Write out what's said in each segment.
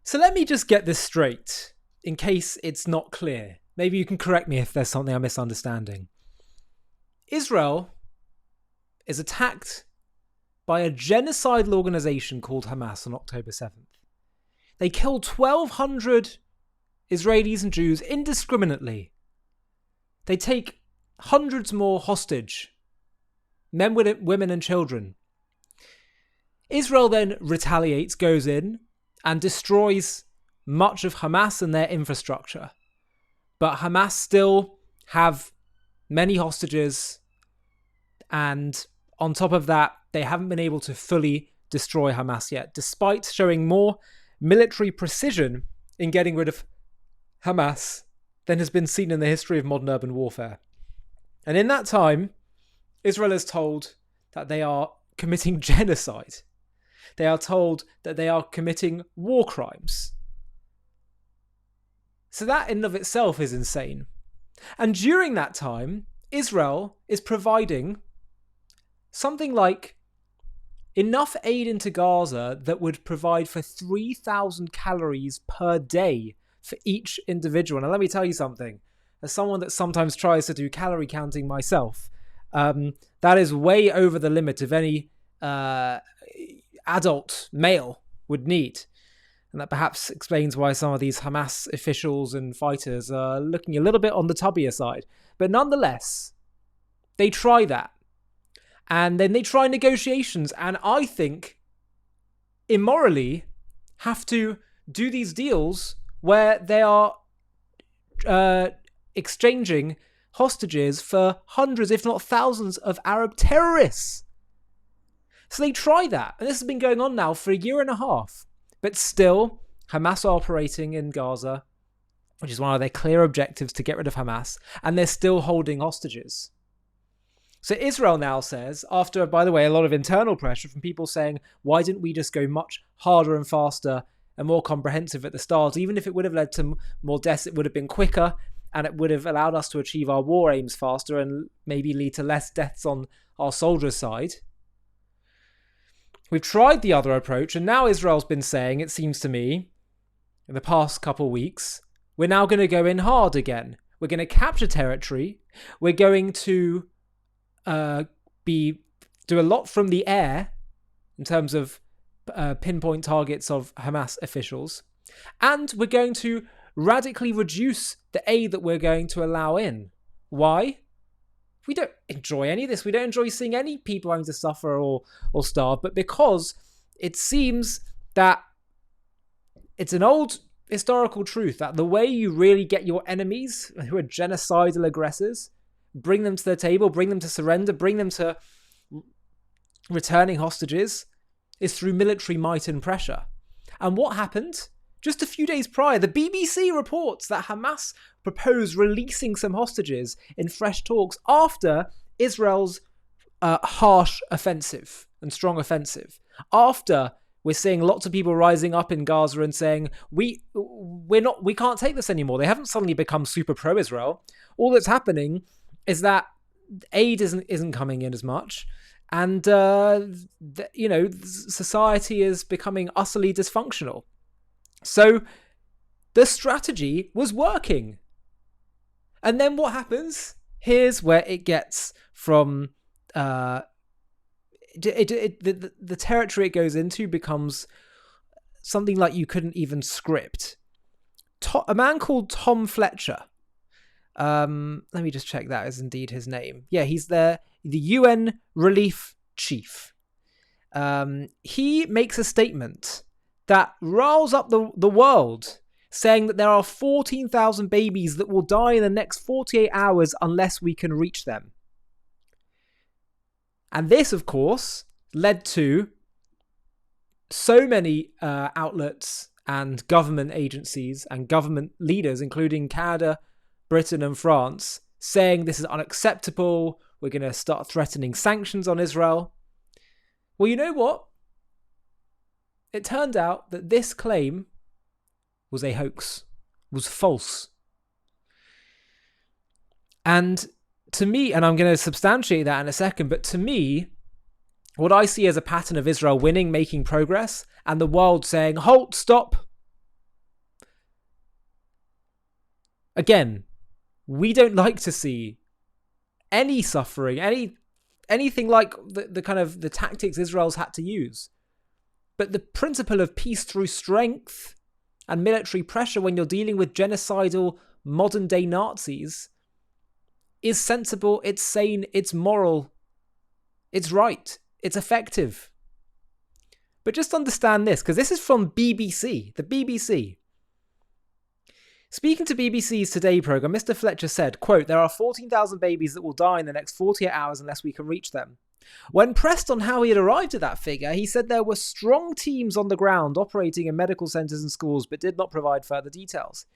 So let me just get this straight, in case it's not clear. Maybe you can correct me if there's something I'm misunderstanding. Israel is attacked by a genocidal organization called Hamas on October 7th. They killed 1,200 Israelis and Jews indiscriminately. They take hundreds more hostage, men, women and children. Israel then retaliates, goes in and destroys much of Hamas and their infrastructure. But Hamas still have many hostages, and on top of that, they haven't been able to fully destroy Hamas yet, despite showing more military precision in getting rid of Hamas than has been seen in the history of modern urban warfare. And in that time, Israel is told that they are committing genocide. They are told that they are committing war crimes. So that in and of itself is insane. And during that time, Israel is providing something like enough aid into Gaza that would provide for 3,000 calories per day for each individual. Now, let me tell you something. As someone that sometimes tries to do calorie counting myself, that is way over the limit of any adult male would need. And that perhaps explains why some of these Hamas officials and fighters are looking a little bit on the tubbier side. But nonetheless, they try that. And then they try negotiations. And I think, immorally, have to do these deals where they are exchanging hostages for hundreds, if not thousands, of Arab terrorists. So they try that. And this has been going on now for a year and a half. But still, Hamas are operating in Gaza, which is one of their clear objectives to get rid of Hamas. And they're still holding hostages. So Israel now says, after, by the way, a lot of internal pressure from people saying, why didn't we just go much harder and faster and more comprehensive at the start? Even if it would have led to more deaths, it would have been quicker and it would have allowed us to achieve our war aims faster and maybe lead to less deaths on our soldiers' side. We've tried the other approach, and now Israel's been saying, it seems to me, in the past couple of weeks, we're now going to go in hard again. We're going to capture territory. We're going to do a lot from the air in terms of pinpoint targets of Hamas officials. And we're going to radically reduce the aid that we're going to allow in. Why? We don't enjoy any of this. We don't enjoy seeing any people having to suffer or starve, but because it seems that it's an old historical truth that the way you really get your enemies, who are genocidal aggressors, bring them to the table, bring them to surrender, bring them to returning hostages, is through military might and pressure. And what happened? Just a few days prior, the BBC reports that Hamas proposed releasing some hostages in fresh talks after Israel's harsh offensive and strong offensive. After we're seeing lots of people rising up in Gaza and saying, we can't take this anymore. They haven't suddenly become super pro-Israel. All that's happening is that aid isn't coming in as much. And, society is becoming utterly dysfunctional. So the strategy was working. And then what happens? Here's where it gets from... the territory it goes into becomes something like you couldn't even script. A man called Tom Fletcher. Let me just check that is indeed his name. Yeah, he's the UN relief chief. He makes a statement that riles up the world, saying that there are 14,000 babies that will die in the next 48 hours unless we can reach them. And this, of course, led to so many outlets and government agencies and government leaders, including Canada, Britain and France, saying this is unacceptable. We're going to start threatening sanctions on Israel. Well, you know what? It turned out that this claim was a hoax, was false. And to me, and I'm going to substantiate that in a second, but to me, what I see as a pattern of Israel winning, making progress, and the world saying, halt, stop, Again, we don't like to see any suffering, anything like the kind of the tactics Israel's had to use. But the principle of peace through strength and military pressure when you're dealing with genocidal modern day Nazis is sensible, it's sane, it's moral, it's right, it's effective. But just understand this, because this is from BBC, the BBC. Speaking to BBC's Today programme, Mr. Fletcher said, quote, "There are 14,000 babies that will die in the next 48 hours unless we can reach them." When pressed on how he had arrived at that figure, he said there were strong teams on the ground operating in medical centres and schools, but did not provide further details.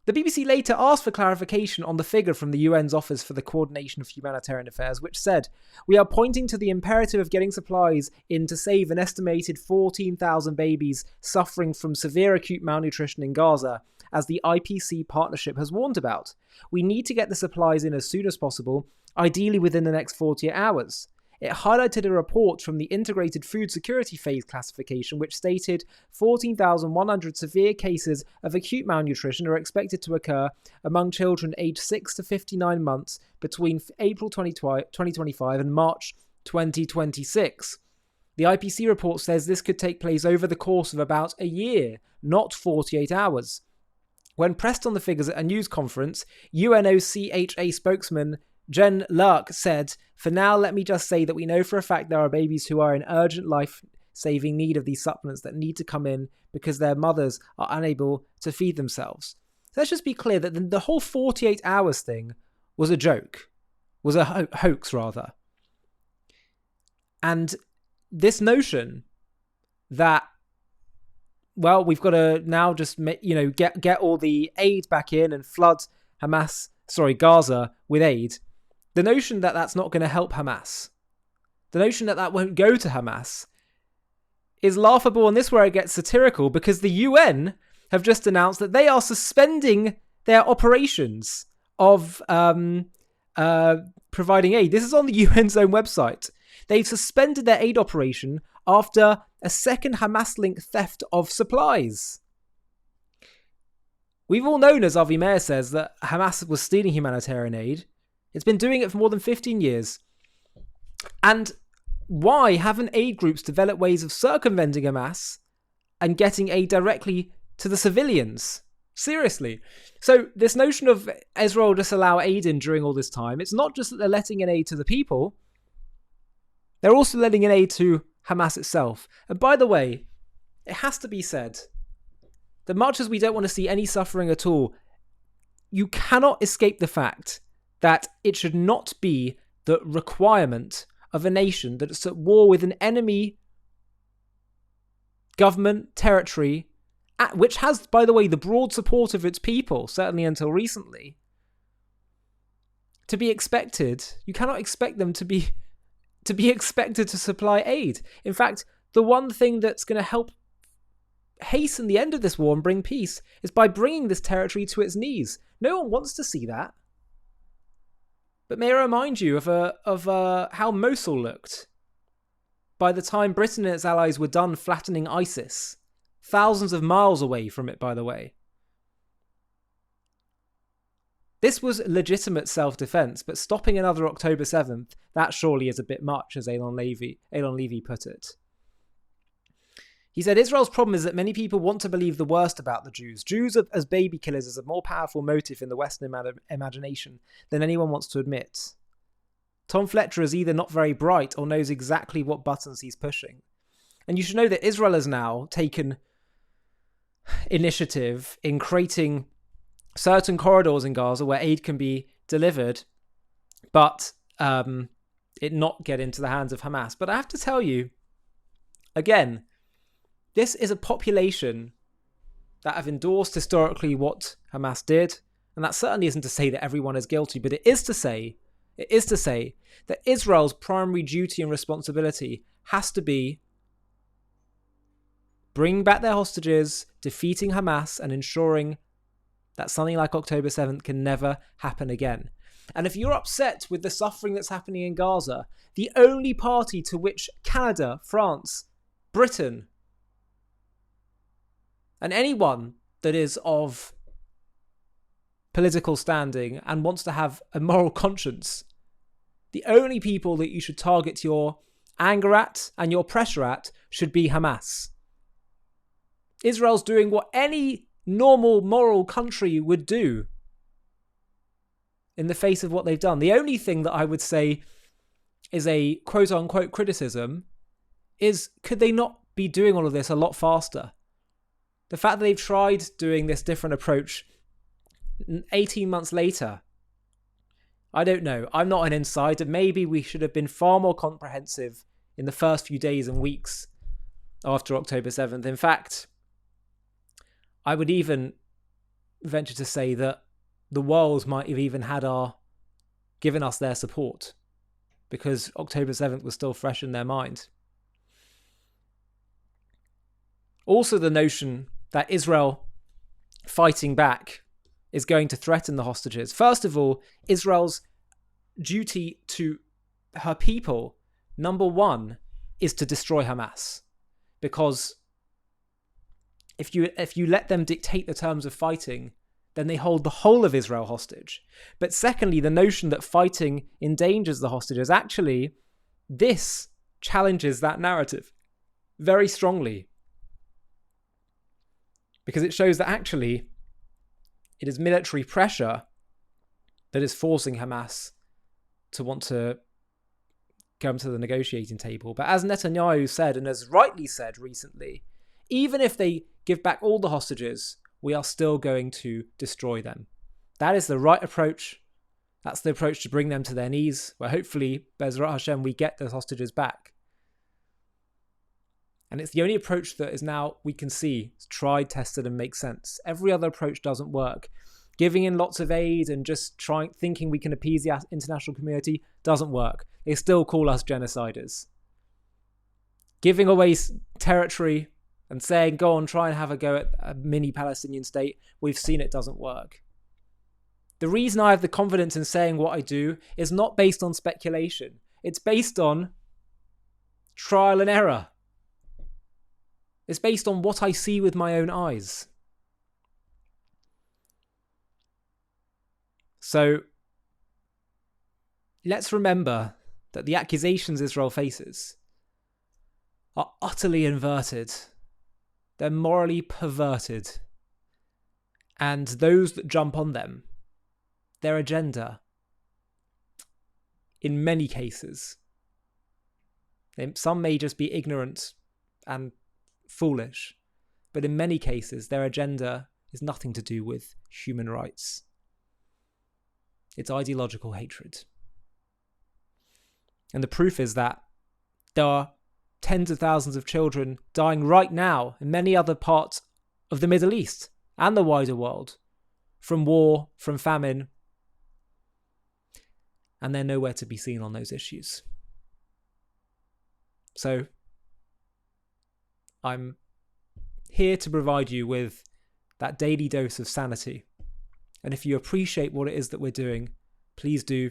The BBC later asked for clarification on the figure from the UN's Office for the Coordination of Humanitarian Affairs, which said, "We are pointing to the imperative of getting supplies in to save an estimated 14,000 babies suffering from severe acute malnutrition in Gaza, as the IPC partnership has warned about. We need to get the supplies in as soon as possible, ideally within the next 48 hours. It highlighted a report from the Integrated Food Security Phase classification, which stated 14,100 severe cases of acute malnutrition are expected to occur among children aged 6 to 59 months between April 2025 and March 2026. The IPC report says this could take place over the course of about a year, not 48 hours. When pressed on the figures at a news conference, UNOCHA spokesman Jen Lark said, "For now, let me just say that we know for a fact there are babies who are in urgent life-saving need of these supplements that need to come in because their mothers are unable to feed themselves." So let's just be clear that the whole 48 hours thing was a joke, was a hoax rather. And this notion that, well, we've got to now just, get all the aid back in and flood Gaza with aid. The notion that that's not going to help Hamas, the notion that that won't go to Hamas, is laughable, and this is where it gets satirical, because the UN have just announced that they are suspending their operations of providing aid. This is on the UN's own website. They've suspended their aid operation after a second Hamas-linked theft of supplies. We've all known, as Avi Meir says, that Hamas was stealing humanitarian aid. It's been doing it for more than 15 years. And why haven't aid groups developed ways of circumventing Hamas and getting aid directly to the civilians? Seriously. So this notion of Israel just allow aid in during all this time, it's not just that they're letting in aid to the people, they're also letting in aid to Hamas itself. And by the way, it has to be said that much as we don't want to see any suffering at all, you cannot escape the fact that it should not be the requirement of a nation that is at war with an enemy government, territory, which has, by the way, the broad support of its people, certainly until recently, to be expected. You cannot expect them to be expected to supply aid. In fact, the one thing that's going to help hasten the end of this war and bring peace is by bringing this territory to its knees. No one wants to see that. But may I remind you of how Mosul looked by the time Britain and its allies were done flattening ISIS, thousands of miles away from it, by the way. This was legitimate self-defense, but stopping another October 7th, that surely is a bit much, as Elon Levy put it. He said, Israel's problem is that many people want to believe the worst about the Jews. Jews as baby killers is a more powerful motive in the Western imagination than anyone wants to admit. Tom Fletcher is either not very bright or knows exactly what buttons he's pushing. And you should know that Israel has now taken initiative in creating certain corridors in Gaza where aid can be delivered, but it not get into the hands of Hamas. But I have to tell you, again, this is a population that have endorsed historically what Hamas did, and that certainly isn't to say that everyone is guilty, but it is to say that Israel's primary duty and responsibility has to be bringing back their hostages, defeating Hamas, and ensuring that something like October 7th can never happen again. And if you're upset with the suffering that's happening in Gaza, the only party to which Canada, France, Britain, and anyone that is of political standing and wants to have a moral conscience, the only people that you should target your anger at and your pressure at should be Hamas. Israel's doing what any normal moral country would do in the face of what they've done. The only thing that I would say is a quote-unquote criticism is, could they not be doing all of this a lot faster? The fact that they've tried doing this different approach 18 months later, I don't know. I'm not an insider. Maybe we should have been far more comprehensive in the first few days and weeks after October 7th. In fact, I would even venture to say that the world might have even given us their support, because October 7th was still fresh in their mind. Also, the notion that Israel fighting back is going to threaten the hostages. First of all, Israel's duty to her people, number one, is to destroy Hamas. Because if you let them dictate the terms of fighting, then they hold the whole of Israel hostage. But secondly, the notion that fighting endangers the hostages, actually, this challenges that narrative very strongly. Because it shows that actually it is military pressure that is forcing Hamas to want to come to the negotiating table. But as Netanyahu said, and as rightly said recently, even if they give back all the hostages, we are still going to destroy them. That is the right approach. That's the approach to bring them to their knees, where hopefully, Bezrat Hashem, we get those hostages back. And it's the only approach that is now, we can see, tried, tested, and makes sense. Every other approach doesn't work. Giving in lots of aid and just thinking we can appease the international community doesn't work. They still call us genociders. Giving away territory and saying, go on, try and have a go at a mini Palestinian state, we've seen it doesn't work. The reason I have the confidence in saying what I do is not based on speculation. It's based on trial and error. It's based on what I see with my own eyes. So let's remember that the accusations Israel faces are utterly inverted. They're morally perverted. And those that jump on them, their agenda, in many cases, some may just be ignorant and foolish, but in many cases their agenda is nothing to do with human rights. It's ideological hatred. And the proof is that there are tens of thousands of children dying right now in many other parts of the Middle East and the wider world from war, from famine, and they're nowhere to be seen on those issues. So I'm here to provide you with that daily dose of sanity. And if you appreciate what it is that we're doing, please do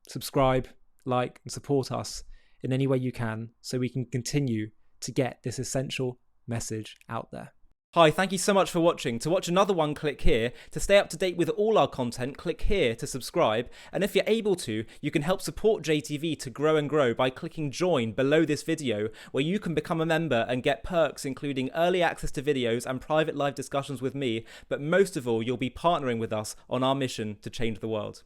subscribe, like, and support us in any way you can so we can continue to get this essential message out there. Hi, thank you so much for watching. To watch another one, click here. To stay up to date with all our content, click here to subscribe. And if you're able to, you can help support JTV to grow and grow by clicking join below this video, where you can become a member and get perks including early access to videos and private live discussions with me. But most of all, you'll be partnering with us on our mission to change the world.